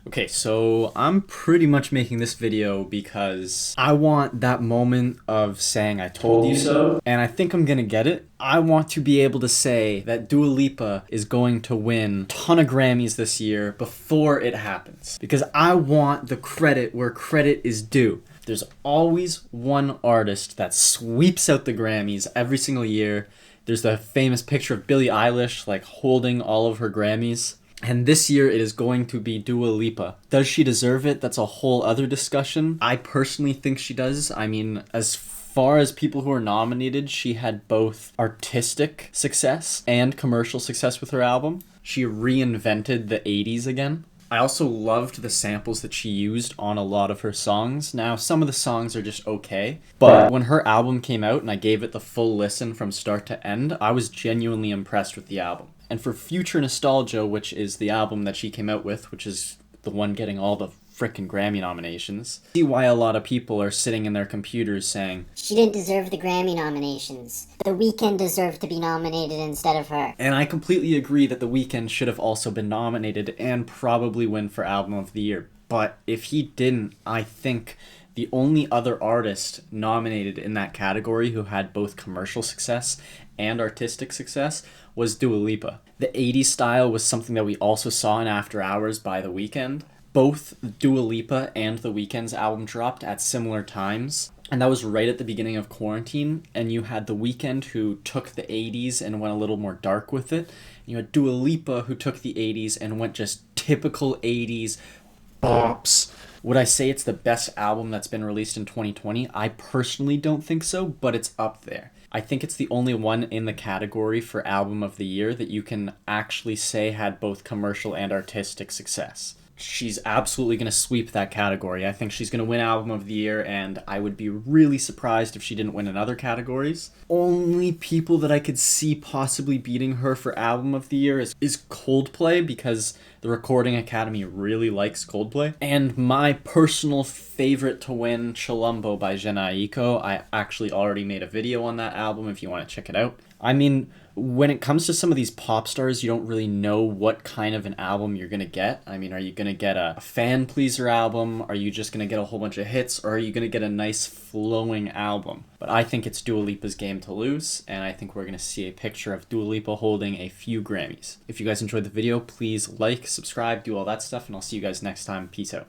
Okay, so I'm pretty much making this video because I want that moment of saying I told you so, and I think I'm gonna get it. I want to be able to say that Dua Lipa is going to win a ton of Grammys this year before it happens. Because I want the credit where credit is due. There's always one artist that sweeps out the Grammys every single year. There's the famous picture of Billie Eilish like holding all of her Grammys. And this year it is going to be Dua Lipa. Does she deserve it? That's a whole other discussion. I personally think she does. I mean, as far as people who are nominated, she had both artistic success and commercial success with her album. She reinvented the 80s again. I also loved the samples that she used on a lot of her songs. Now, some of the songs are just okay, but when her album came out and I gave it the full listen from start to end, I was genuinely impressed with the album. And for Future Nostalgia, which is the album that she came out with, which is the one getting all the frickin' Grammy nominations, see why a lot of people are sitting in their computers saying, she didn't deserve the Grammy nominations. The Weeknd deserved to be nominated instead of her. and I completely agree that The Weeknd should have also been nominated and probably win for Album of the Year. But if he didn't, I think the only other artist nominated in that category who had both commercial success and artistic success was Dua Lipa. The 80s style was something that we also saw in After Hours by The Weeknd. Both Dua Lipa and The Weeknd's album dropped at similar times, and that was right at the beginning of quarantine, and you had The Weeknd who took the 80s and went a little more dark with it. You had Dua Lipa who took the 80s and went just typical 80s bops. Would I say it's the best album that's been released in 2020? I personally don't think so, but it's up there. I think it's the only one in the category for Album of the Year that you can actually say had both commercial and artistic success. She's absolutely going to sweep that category. I think she's going to win Album of the Year, and I would be really surprised if she didn't win in other categories. Only people that I could see possibly beating her for Album of the Year is Coldplay, because the Recording Academy really likes Coldplay. And my personal favorite to win, Chilumbo by Jhené Aiko. I actually already made a video on that album if you want to check it out. I mean, when it comes to some of these pop stars, you don't really know what kind of an album you're going to get. I mean, are you going to get a fan pleaser album? Are you just going to get a whole bunch of hits? Or are you going to get a nice flowing album? But I think it's Dua Lipa's game to lose, and I think we're going to see a picture of Dua Lipa holding a few Grammys. If you guys enjoyed the video, please like, subscribe, do all that stuff, and I'll see you guys next time. Peace out.